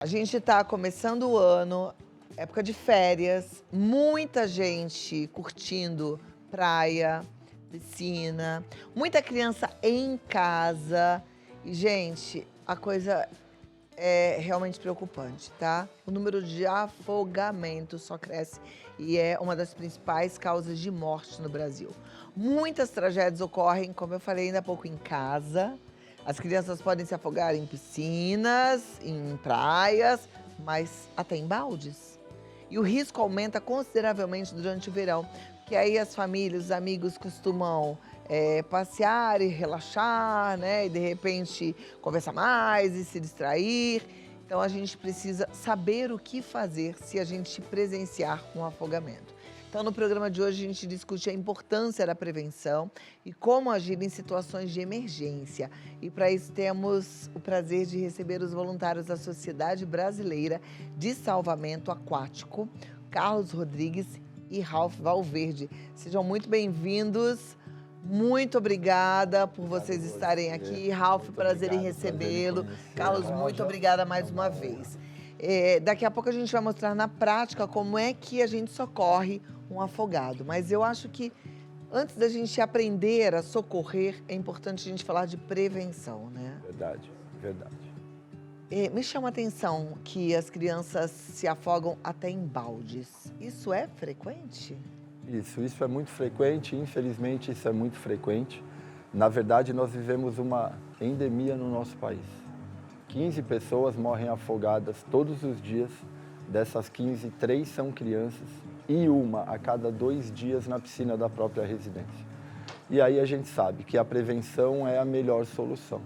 A gente está começando o ano, época de férias, muita gente curtindo praia, piscina, muita criança em casa. E, gente, a coisa é realmente preocupante, tá? O número de afogamentos só cresce e é uma das principais causas de morte no Brasil. Muitas tragédias ocorrem, como eu falei ainda há pouco, em casa. As crianças podem se afogar em piscinas, em praias, mas até em baldes. E o risco aumenta consideravelmente durante o verão, porque aí as famílias, os amigos costumam passear e relaxar, né? E de repente conversar mais e se distrair. Então a gente precisa saber o que fazer se a gente presenciar um afogamento. Então, no programa de hoje, a gente discute a importância da prevenção e como agir em situações de emergência. E para isso temos o prazer de receber os voluntários da Sociedade Brasileira de Salvamento Aquático, Carlos Rodrigues e Ralph Valverde. Sejam muito bem-vindos. Muito obrigada por vocês estarem aqui. Ralph, prazer em recebê-lo. Carlos, muito obrigada mais uma vez. Daqui a pouco a gente vai mostrar na prática como é que a gente socorre um afogado. Mas eu acho que antes da gente aprender a socorrer, é importante a gente falar de prevenção, né? Verdade, verdade. Me chama a atenção que as crianças se afogam até em baldes. Isso é frequente? Isso é muito frequente, infelizmente isso é muito frequente. Na verdade, nós vivemos uma endemia no nosso país. 15 pessoas morrem afogadas todos os dias. Dessas 15, 3 são crianças e uma a cada 2 dias na piscina da própria residência. E aí a gente sabe que a prevenção é a melhor solução.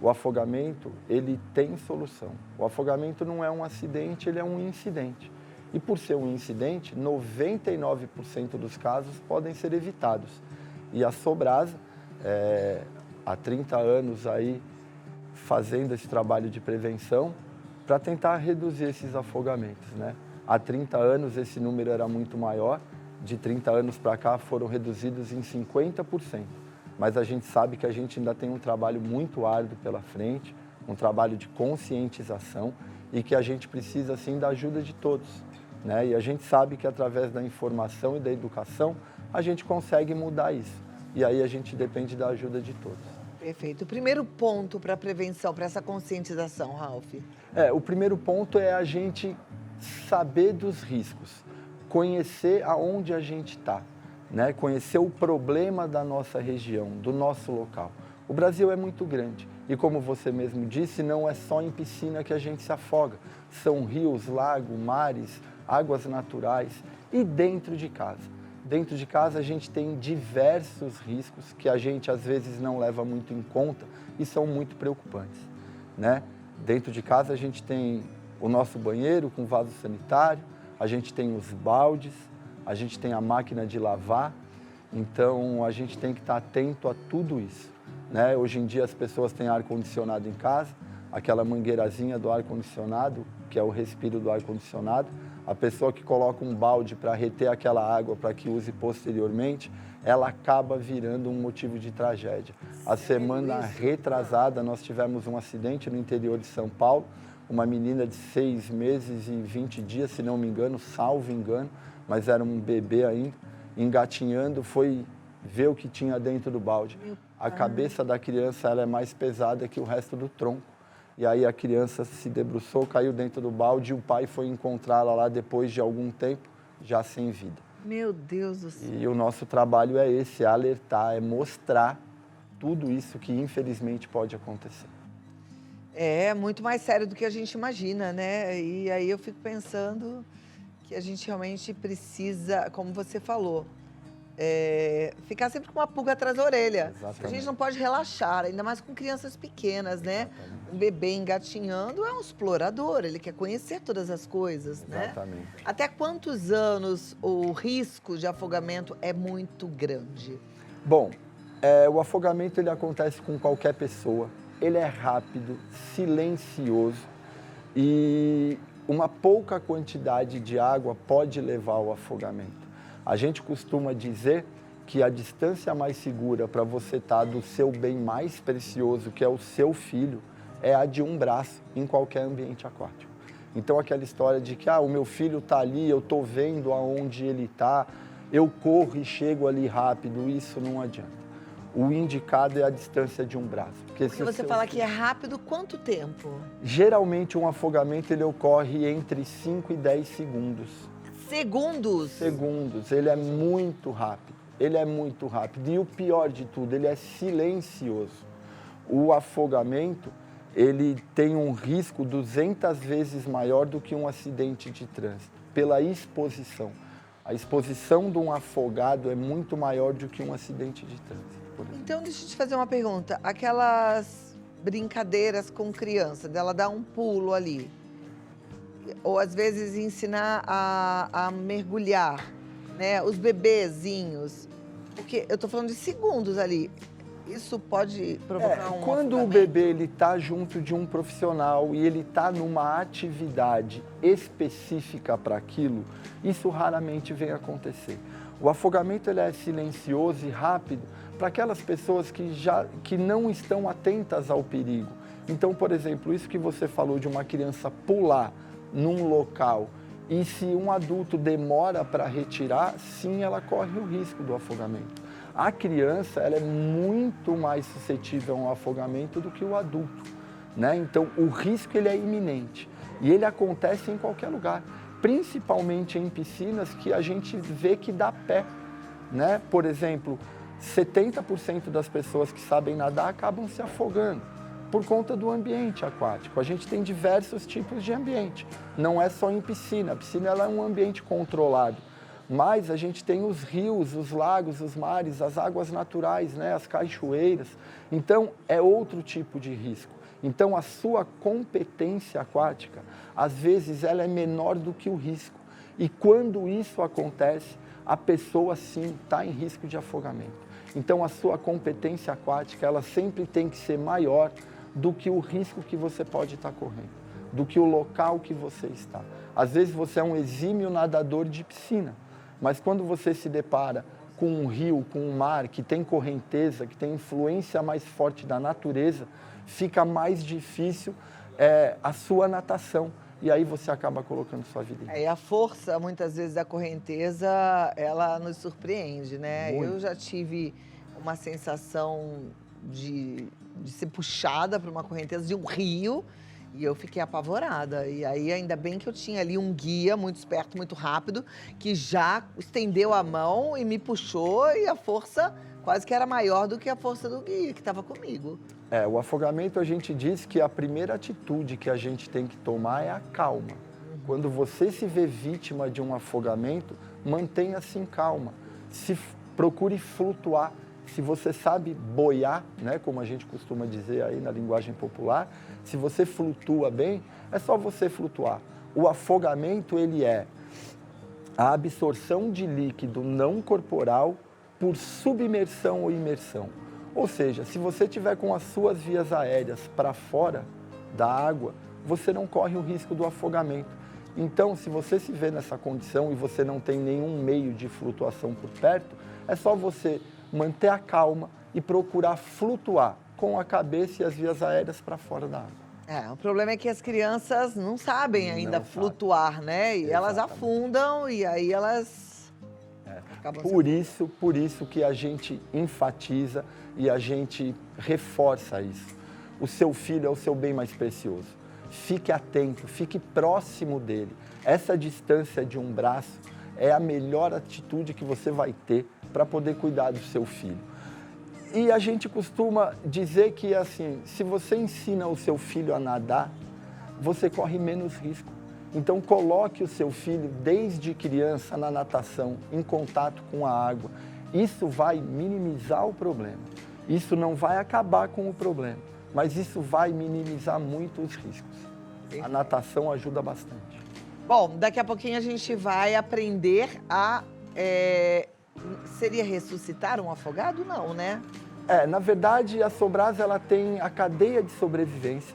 O afogamento, ele tem solução. O afogamento não é um acidente, ele é um incidente. E por ser um incidente, 99% dos casos podem ser evitados. E a Sobrasa, há 30 anos aí, fazendo esse trabalho de prevenção para tentar reduzir esses afogamentos, né? Há 30 anos esse número era muito maior, de 30 anos para cá foram reduzidos em 50%. Mas a gente sabe que a gente ainda tem um trabalho muito árduo pela frente, um trabalho de conscientização e que a gente precisa, sim, da ajuda de todos, né? E a gente sabe que através da informação e da educação a gente consegue mudar isso. E aí a gente depende da ajuda de todos. Perfeito. O primeiro ponto para a prevenção, para essa conscientização, Ralph? O primeiro ponto é a gente saber dos riscos, conhecer aonde a gente está, né? Conhecer o problema da nossa região, do nosso local. O Brasil é muito grande e, como você mesmo disse, não é só em piscina que a gente se afoga. São rios, lagos, mares, águas naturais e dentro de casa. Dentro de casa a gente tem diversos riscos que a gente às vezes não leva muito em conta e são muito preocupantes, né? Dentro de casa a gente tem o nosso banheiro com vaso sanitário, a gente tem os baldes, a gente tem a máquina de lavar, então a gente tem que estar atento a tudo isso, né? Hoje em dia as pessoas têm ar-condicionado em casa, aquela mangueirazinha do ar-condicionado, que é o respiro do ar-condicionado. A pessoa que coloca um balde para reter aquela água para que use posteriormente, ela acaba virando um motivo de tragédia. A semana retrasada, nós tivemos um acidente no interior de São Paulo, uma menina de 6 meses e 20 dias, se não me engano, salvo engano, mas era um bebê ainda, engatinhando, foi ver o que tinha dentro do balde. A cabeça da criança ela é mais pesada que o resto do tronco. E aí a criança se debruçou, caiu dentro do balde e o pai foi encontrá-la lá depois de algum tempo, já sem vida. Meu Deus do céu. E o nosso trabalho é esse, é alertar, é mostrar tudo isso que infelizmente pode acontecer. É muito mais sério do que a gente imagina, né? E aí eu fico pensando que a gente realmente precisa, como você falou, ficar sempre com uma pulga atrás da orelha. Exatamente. A gente não pode relaxar, ainda mais com crianças pequenas, né? Exatamente. Um bebê engatinhando é um explorador, ele quer conhecer todas as coisas, né? Exatamente. Até quantos anos o risco de afogamento é muito grande? Bom, o afogamento ele acontece com qualquer pessoa, ele é rápido, silencioso e uma pouca quantidade de água pode levar ao afogamento. A gente costuma dizer que a distância mais segura para você estar do seu bem mais precioso, que é o seu filho, é a de um braço em qualquer ambiente aquático. Então, aquela história de que o meu filho está ali, eu estou vendo aonde ele está, eu corro e chego ali rápido, isso não adianta. O indicado é a distância de um braço. Porque você fala que é rápido, quanto tempo? Geralmente, um afogamento ele ocorre entre 5 e 10 segundos. Segundos? Segundos. Ele é muito rápido. Ele é muito rápido. E o pior de tudo, ele é silencioso. O afogamento, ele tem um risco 200 vezes maior do que um acidente de trânsito, pela exposição. A exposição de um afogado é muito maior do que um acidente de trânsito. Então, deixa eu te fazer uma pergunta. Aquelas brincadeiras com criança, dela dar um pulo ali, ou às vezes ensinar a mergulhar, né? Os bebezinhos, porque eu tô falando de segundos ali. Isso pode provocar um quando o bebê está junto de um profissional e ele está numa atividade específica para aquilo, isso raramente vem acontecer. O afogamento ele é silencioso e rápido para aquelas pessoas que não estão atentas ao perigo. Então, por exemplo, isso que você falou de uma criança pular num local e se um adulto demora para retirar, sim, ela corre o risco do afogamento. A criança ela é muito mais suscetível a um afogamento do que o adulto, né? Então, o risco ele é iminente e ele acontece em qualquer lugar, principalmente em piscinas que a gente vê que dá pé, né? Por exemplo, 70% das pessoas que sabem nadar acabam se afogando por conta do ambiente aquático. A gente tem diversos tipos de ambiente, não é só em piscina. A piscina ela é um ambiente controlado. Mas a gente tem os rios, os lagos, os mares, as águas naturais, né? As cachoeiras. Então, é outro tipo de risco. Então, a sua competência aquática, às vezes, ela é menor do que o risco. E quando isso acontece, a pessoa, sim, está em risco de afogamento. Então, a sua competência aquática, ela sempre tem que ser maior do que o risco que você pode estar correndo, do que o local que você está. Às vezes, você é um exímio nadador de piscina. Mas quando você se depara com um rio, com um mar que tem correnteza, que tem influência mais forte da natureza, fica mais difícil a sua natação. E aí você acaba colocando sua vida em risco. E a força, muitas vezes, da correnteza, ela nos surpreende, né? Muito. Eu já tive uma sensação de ser puxada para uma correnteza de um rio, e eu fiquei apavorada. E aí, ainda bem que eu tinha ali um guia muito esperto, muito rápido, que já estendeu a mão e me puxou, e a força quase que era maior do que a força do guia que estava comigo. O afogamento, a gente diz que a primeira atitude que a gente tem que tomar é a calma. Quando você se vê vítima de um afogamento, mantenha-se em calma. Procure flutuar. Se você sabe boiar, né, como a gente costuma dizer aí na linguagem popular, se você flutua bem, é só você flutuar. O afogamento, ele é a absorção de líquido não corporal por submersão ou imersão. Ou seja, se você tiver com as suas vias aéreas para fora da água, você não corre o risco do afogamento. Então, se você se vê nessa condição e você não tem nenhum meio de flutuação por perto, é só você manter a calma e procurar flutuar com a cabeça e as vias aéreas para fora da água. O problema é que as crianças não sabem ainda flutuar, né? E elas afundam e aí elas acabam Por isso que a gente enfatiza e a gente reforça isso. O seu filho é o seu bem mais precioso. Fique atento, fique próximo dele. Essa distância de um braço é a melhor atitude que você vai ter para poder cuidar do seu filho. E a gente costuma dizer que, assim, se você ensina o seu filho a nadar, você corre menos risco. Então, coloque o seu filho, desde criança, na natação, em contato com a água. Isso vai minimizar o problema. Isso não vai acabar com o problema, mas isso vai minimizar muito os riscos. A natação ajuda bastante. Bom, daqui a pouquinho a gente vai aprender a... Seria ressuscitar um afogado? Não, né? Na verdade, a Sobrasa ela tem a cadeia de sobrevivência.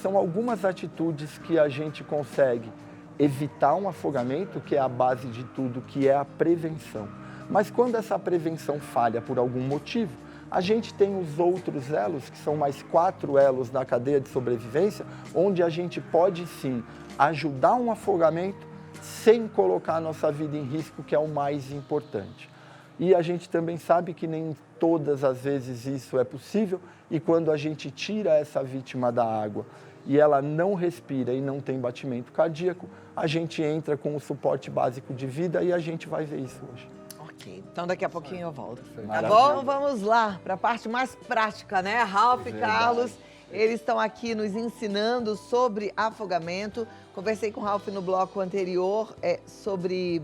São algumas atitudes que a gente consegue evitar um afogamento, que é a base de tudo, que é a prevenção. Mas quando essa prevenção falha por algum motivo, A gente tem os outros elos, que são mais 4 elos na cadeia de sobrevivência, onde a gente pode sim ajudar um afogamento sem colocar a nossa vida em risco, que é o mais importante. E a gente também sabe que nem todas as vezes isso é possível, e quando a gente tira essa vítima da água e ela não respira e não tem batimento cardíaco, a gente entra com o suporte básico de vida e a gente vai ver isso hoje. Ok, então daqui a pouquinho eu volto. Tá Maravilha. bom? Então vamos lá para a parte mais prática, né? Ralph e Verdade. Carlos, eles estão aqui nos ensinando sobre afogamento. Conversei com o Ralph no bloco anterior sobre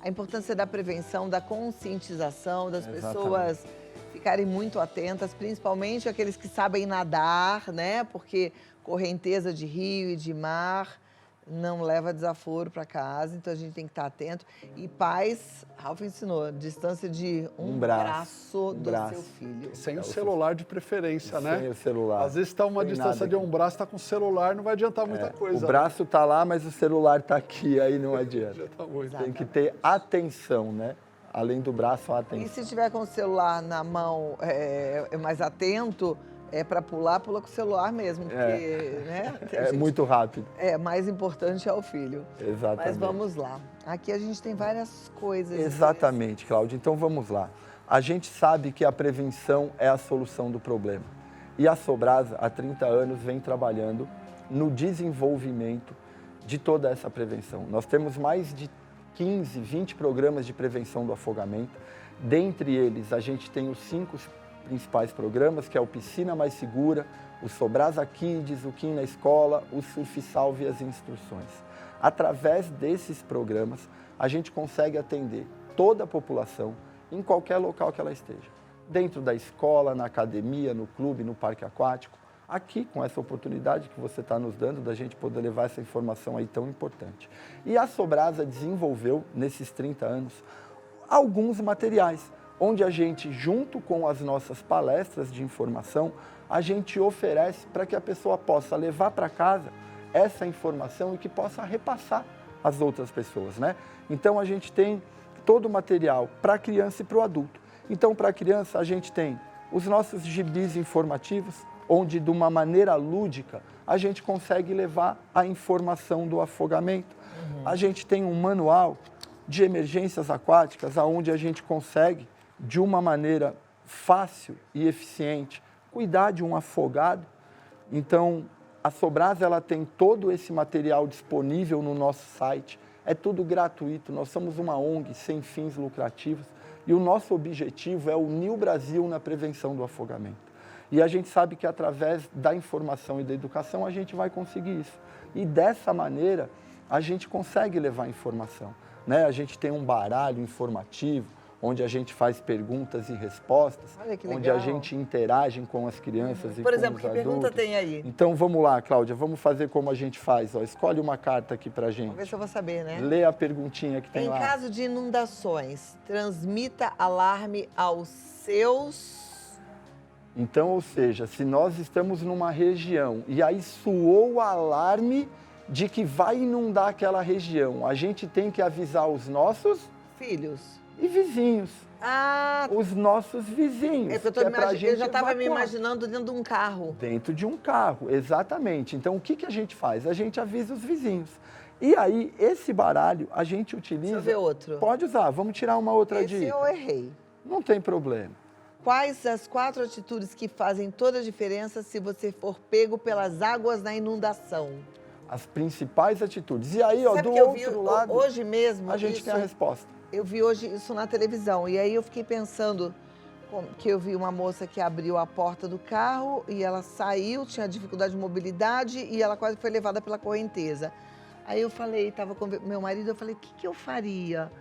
a importância da prevenção, da conscientização, das pessoas ficarem muito atentas, principalmente aqueles que sabem nadar, né? Porque correnteza de rio e de mar não leva desaforo para casa, então a gente tem que estar atento. E pais, Ralph ensinou, distância de um braço do seu filho. Sem o celular de preferência, né? Sem o celular. Às vezes está uma distância de um braço, está com o celular, não vai adiantar muita coisa. O braço está lá, mas o celular está aqui, aí não adianta. Adianta muito. Tem que ter atenção, né? Além do braço, a E atenção. se tiver com o celular na mão mais atento, para pular, pula com o celular mesmo, porque, né? É muito rápido. Mais importante é o filho. Exatamente. Mas vamos lá. Aqui a gente tem várias coisas. Exatamente, Cláudia. Então vamos lá. A gente sabe que a prevenção é a solução do problema. E a Sobrasa, há 30 anos, vem trabalhando no desenvolvimento de toda essa prevenção. Nós temos mais de 15, 20 programas de prevenção do afogamento. Dentre eles, a gente tem os 5 principais programas, que é o Piscina Mais Segura, o Sobrasa Kids, o Kim na Escola, o Surf Salve e as instruções. Através desses programas, a gente consegue atender toda a população em qualquer local que ela esteja. Dentro da escola, na academia, no clube, no parque aquático. Aqui, com essa oportunidade que você está nos dando, da gente poder levar essa informação aí tão importante. E a Sobrasa desenvolveu, nesses 30 anos, alguns materiais, onde a gente, junto com as nossas palestras de informação, a gente oferece para que a pessoa possa levar para casa essa informação e que possa repassar às outras pessoas, né? Então, a gente tem todo o material para a criança e para o adulto. Então, para a criança, a gente tem os nossos gibis informativos, onde, de uma maneira lúdica, a gente consegue levar a informação do afogamento. A gente tem um manual de emergências aquáticas, onde a gente consegue, de uma maneira fácil e eficiente, cuidar de um afogado. Então, a Sobrasa, ela tem todo esse material disponível no nosso site. É tudo gratuito. Nós somos uma ONG sem fins lucrativos e o nosso objetivo é unir o Brasil na prevenção do afogamento. E a gente sabe que através da informação e da educação a gente vai conseguir isso. E dessa maneira a gente consegue levar informação, né? A gente tem um baralho informativo, onde a gente faz perguntas e respostas, onde a gente interage com as crianças e Por com exemplo, os que adultos. pergunta tem aí? Então vamos lá, Cláudia, vamos fazer como a gente faz. Ó, escolhe uma carta aqui pra gente. Vamos ver se eu vou saber, né? Lê a perguntinha que tem Em lá. caso de inundações, transmita alarme aos seus... Então, ou seja, se nós estamos numa região e aí soou o alarme de que vai inundar aquela região, a gente tem que avisar os nossos filhos e vizinhos. Ah, Os nossos vizinhos. é porque eu já estava me imaginando dentro de um carro. Dentro de um carro, exatamente. Então, o que a gente faz? A gente avisa os vizinhos. E aí, esse baralho, a gente utiliza... Deixa eu ver outro. Pode usar. Vamos tirar uma outra Esse dica. eu errei. Não tem problema. Quais as 4 atitudes que fazem toda a diferença se você for pego pelas águas na inundação? As principais atitudes. E aí, ó, Sabe do que eu vi outro lado, hoje mesmo a gente tem a resposta. Eu vi hoje isso na televisão e aí eu fiquei pensando que eu vi uma moça que abriu a porta do carro e ela saiu, tinha dificuldade de mobilidade e ela quase foi levada pela correnteza. Aí eu falei, estava com meu marido, eu falei, o que eu faria?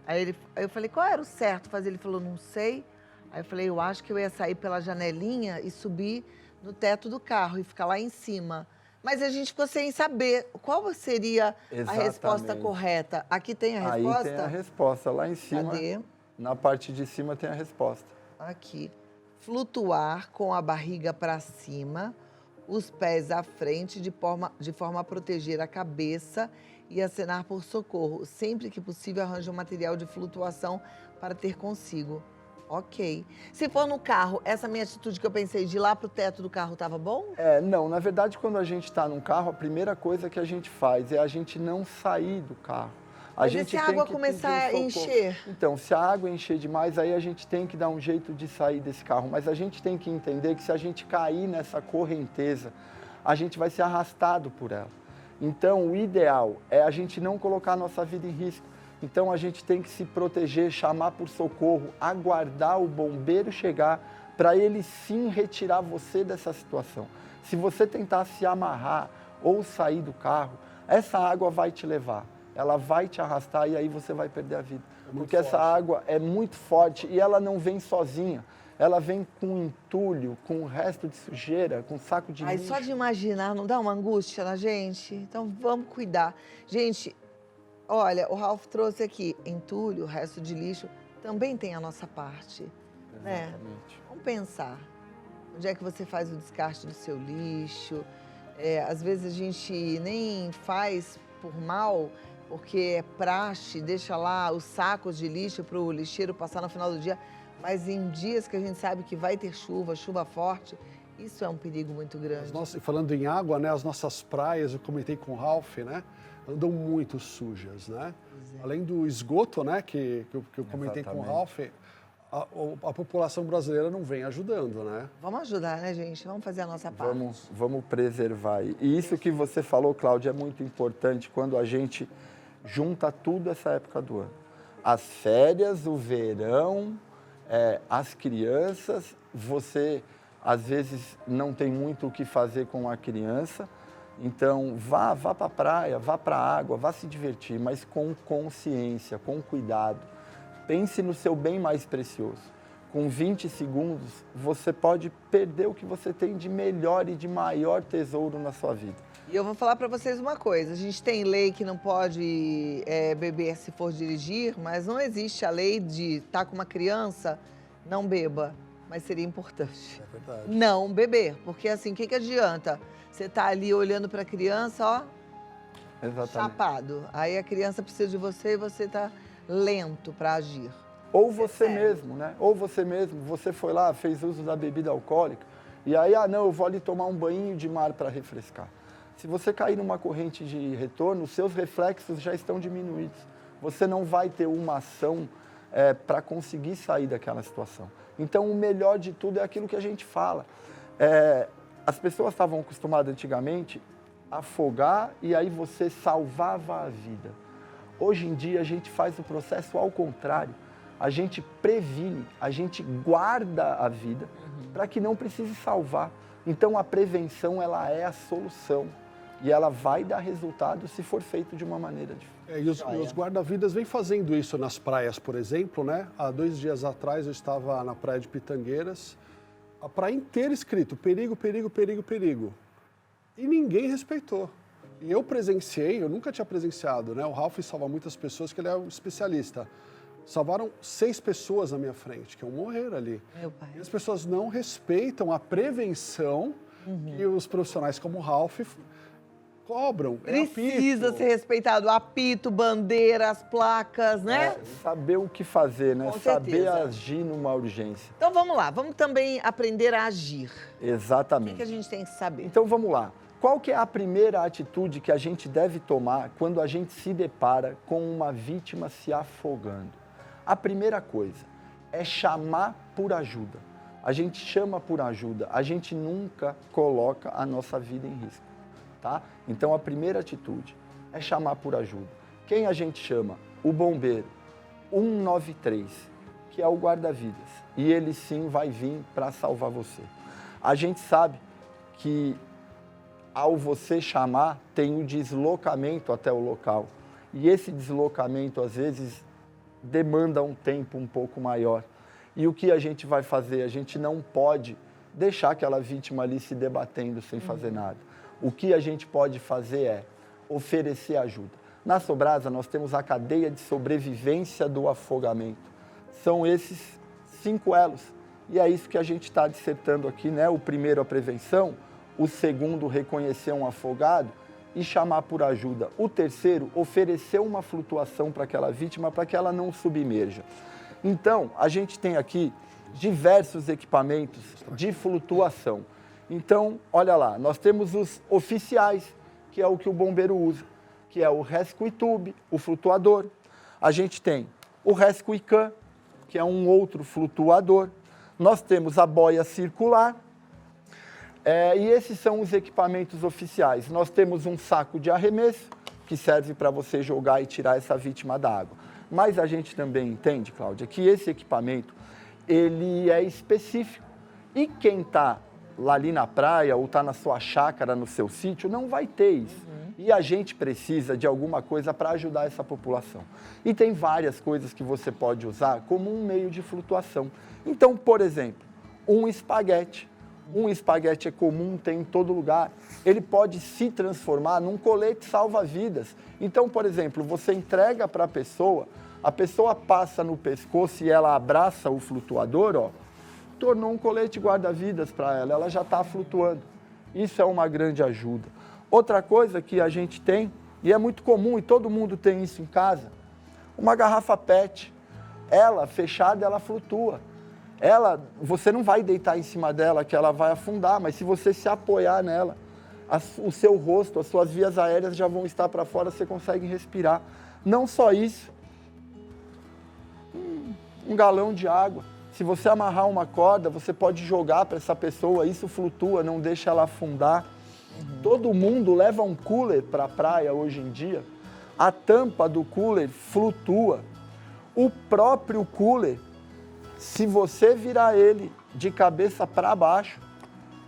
Aí eu falei, qual era o certo fazer? Ele falou, não sei. Aí eu falei, eu acho que eu ia sair pela janelinha e subir no teto do carro e ficar lá em cima. Mas a gente ficou sem saber qual seria a resposta correta. Aqui tem a resposta? Aí tem a resposta. Lá em cima, Cadê? na parte de cima tem a resposta. Aqui. Flutuar com a barriga para cima, os pés à frente, de forma a proteger a cabeça e acenar por socorro. Sempre que possível, arranje um material de flutuação para ter consigo. Ok. Se for no carro, essa minha atitude que eu pensei de ir lá pro teto do carro estava bom? Não, na verdade, quando a gente está num carro, a primeira coisa que a gente faz é a gente não sair do carro. Mas e se a água começar a encher? Então, se a água encher demais, aí a gente tem que dar um jeito de sair desse carro. Mas a gente tem que entender que se a gente cair nessa correnteza, a gente vai ser arrastado por ela. Então, o ideal é a gente não colocar a nossa vida em risco. Então, a gente tem que se proteger, chamar por socorro, aguardar o bombeiro chegar para ele sim retirar você dessa situação. Se você tentar se amarrar ou sair do carro, essa água vai te levar. Ela vai te arrastar e aí você vai perder a vida. Porque essa água é muito forte e ela não vem sozinha. Ela vem com entulho, com o resto de sujeira, com saco de lixo. Só de imaginar, não dá uma angústia na gente? Então vamos cuidar. Gente, olha, o Ralph trouxe aqui entulho, resto de lixo, também tem a nossa parte. Né? Exatamente. Vamos pensar. Onde é que você faz o descarte do seu lixo? Às vezes a gente nem faz por mal, porque é praxe, deixa lá os sacos de lixo para o lixeiro passar no final do dia. Mas em dias que a gente sabe que vai ter chuva, chuva forte, isso é um perigo muito grande. Falando em água, né, as nossas praias, eu comentei com o Ralph, né, andam muito sujas, né? Além do esgoto, né, que eu comentei com o Ralph, a população brasileira não vem ajudando, né? Vamos ajudar, né, gente? Vamos fazer a nossa parte. Vamos preservar. E isso que você falou, Cláudia, é muito importante quando a gente junta tudo essa época do ano. As férias, o verão, as crianças, você às vezes não tem muito o que fazer com a criança, então vá para a praia, vá para a água, vá se divertir, mas com consciência, com cuidado. Pense no seu bem mais precioso. Com 20 segundos, você pode perder o que você tem de melhor e de maior tesouro na sua vida. E eu vou falar para vocês uma coisa, a gente tem lei que não pode beber se for dirigir, mas não existe a lei de estar com uma criança, não beba, mas seria importante. É verdade. Não beber, porque assim, o que adianta? Você tá ali olhando para a criança, ó, Exatamente. chapado. Aí a criança precisa de você e você tá lento para agir. Ou você mesmo, né? Ou você mesmo, você foi lá, fez uso da bebida alcoólica, e aí, não, eu vou ali tomar um banho de mar para refrescar. Se você cair numa corrente de retorno, os seus reflexos já estão diminuídos. Você não vai ter uma ação para conseguir sair daquela situação. Então, o melhor de tudo é aquilo que a gente fala. As pessoas estavam acostumadas antigamente a afogar e aí você salvava a vida. Hoje em dia, a gente faz o processo ao contrário. A gente previne, a gente guarda a vida para que não precise salvar. Então, a prevenção ela é a solução. E ela vai dar resultado se for feito de uma maneira diferente. E os guarda-vidas vêm fazendo isso nas praias, por exemplo, né? Há 2 dias atrás eu estava na praia de Pitangueiras, a praia inteira escrito perigo, perigo, perigo, perigo. E ninguém respeitou. E eu presenciei, eu nunca tinha presenciado, né? O Ralph salva muitas pessoas, que ele é um especialista. Salvaram 6 pessoas na minha frente, que iam morrer ali. Meu pai. E as pessoas não respeitam a prevenção que os profissionais como o Ralph cobram. Precisa ser respeitado. Apito, bandeira, as placas, né? Saber o que fazer, né? Com Saber certeza. agir numa urgência. Então vamos lá, vamos também aprender a agir. O Exatamente. que a gente tem que saber? Então vamos lá. Qual que é a primeira atitude que a gente deve tomar quando a gente se depara com uma vítima se afogando? A primeira coisa é chamar por ajuda. A gente chama por ajuda, a gente nunca coloca a nossa vida em risco, tá? Então a primeira atitude é chamar por ajuda. Quem a gente chama? O bombeiro, 193, que é o guarda-vidas. E ele sim vai vir para salvar você. A gente sabe que ao você chamar, tem o deslocamento até o local. E esse deslocamento, às vezes, demanda um tempo um pouco maior. E o que a gente vai fazer? A gente não pode deixar aquela vítima ali se debatendo sem fazer nada. O que a gente pode fazer é oferecer ajuda. Na Sobrasa, nós temos a cadeia de sobrevivência do afogamento. São esses 5 elos. E é isso que a gente está dissertando aqui, né? O primeiro, a prevenção. O segundo, reconhecer um afogado e chamar por ajuda. O terceiro, oferecer uma flutuação para aquela vítima para que ela não submerja. Então, a gente tem aqui diversos equipamentos de flutuação. Então, olha lá, nós temos os oficiais, que é o que o bombeiro usa, que é o Rescue Tube, o flutuador. A gente tem o Rescue Can, que é um outro flutuador. Nós temos a boia circular. E esses são os equipamentos oficiais. Nós temos um saco de arremesso, que serve para você jogar e tirar essa vítima da água. Mas a gente também entende, Cláudia, que esse equipamento, ele é específico. E quem está lá ali na praia ou está na sua chácara, no seu sítio, não vai ter isso. E a gente precisa de alguma coisa para ajudar essa população. E tem várias coisas que você pode usar como um meio de flutuação. Então, por exemplo, um espaguete. Um espaguete é comum, tem em todo lugar. Ele pode se transformar num colete salva-vidas. Então, por exemplo, você entrega para a pessoa passa no pescoço e ela abraça o flutuador, ó, tornou um colete guarda-vidas para ela, ela já está flutuando. Isso é uma grande ajuda. Outra coisa que a gente tem, e é muito comum e todo mundo tem isso em casa, uma garrafa PET. Ela, fechada, ela flutua. Você não vai deitar em cima dela que ela vai afundar, mas se você se apoiar nela, o seu rosto, as suas vias aéreas já vão estar para fora, você consegue respirar. Não só isso, um galão de água. Se você amarrar uma corda, você pode jogar para essa pessoa, isso flutua, não deixa ela afundar. Todo mundo leva um cooler para a praia hoje em dia. A tampa do cooler flutua. O próprio cooler, se você virar ele de cabeça para baixo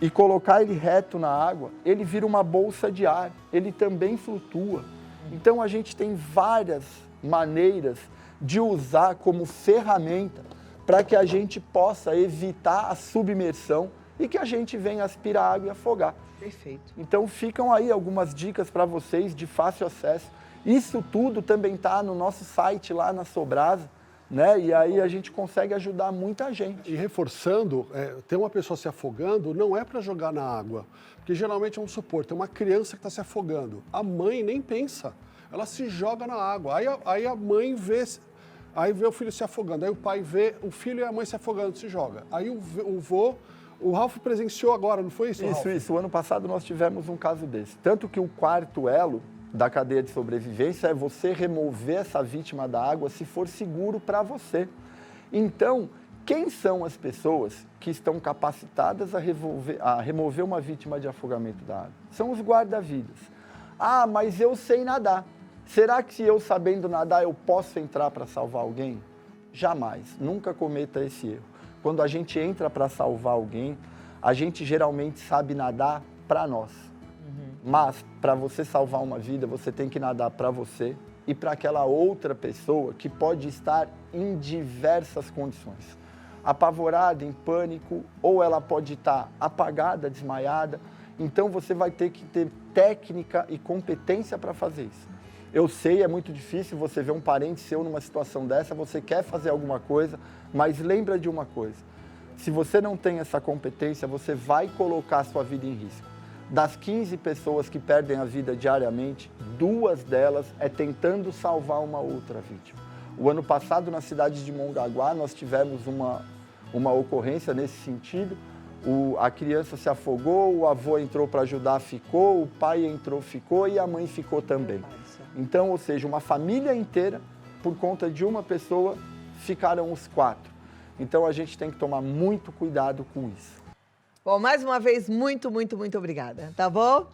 e colocar ele reto na água, ele vira uma bolsa de ar, ele também flutua. Então a gente tem várias maneiras de usar como ferramenta para que a gente possa evitar a submersão e que a gente venha aspirar água e afogar. Perfeito. Então ficam aí algumas dicas para vocês de fácil acesso. Isso tudo também está no nosso site lá na Sobrasa, né? E aí a gente consegue ajudar muita gente. E reforçando, ter uma pessoa se afogando não é para jogar na água, porque geralmente, vamos supor, tem uma criança que está se afogando, a mãe nem pensa, ela se joga na água, aí a mãe vê o filho se afogando, aí o pai vê o filho e a mãe se afogando, se joga. Aí o Ralf presenciou agora, não foi isso, Ralf? Isso. O ano passado nós tivemos um caso desse. Tanto que o quarto elo da cadeia de sobrevivência é você remover essa vítima da água se for seguro para você. Então, quem são as pessoas que estão capacitadas a remover uma vítima de afogamento da água? São os guarda-vidas. Ah, mas eu sei nadar. Será que se eu sabendo nadar eu posso entrar para salvar alguém? Jamais, nunca cometa esse erro. Quando a gente entra para salvar alguém, a gente geralmente sabe nadar para nós. Mas para você salvar uma vida, você tem que nadar para você e para aquela outra pessoa que pode estar em diversas condições. Apavorada, em pânico, ou ela pode estar apagada, desmaiada. Então você vai ter que ter técnica e competência para fazer isso. Eu sei, é muito difícil você ver um parente seu numa situação dessa, você quer fazer alguma coisa, mas lembra de uma coisa. Se você não tem essa competência, você vai colocar a sua vida em risco. Das 15 pessoas que perdem a vida diariamente, 2 delas é tentando salvar uma outra vítima. O ano passado, na cidade de Mongaguá, nós tivemos uma ocorrência nesse sentido. A criança se afogou, o avô entrou para ajudar, ficou, o pai entrou, ficou e a mãe ficou também. Então, ou seja, uma família inteira, por conta de uma pessoa, ficaram os 4. Então, a gente tem que tomar muito cuidado com isso. Bom, mais uma vez, muito obrigada, tá bom?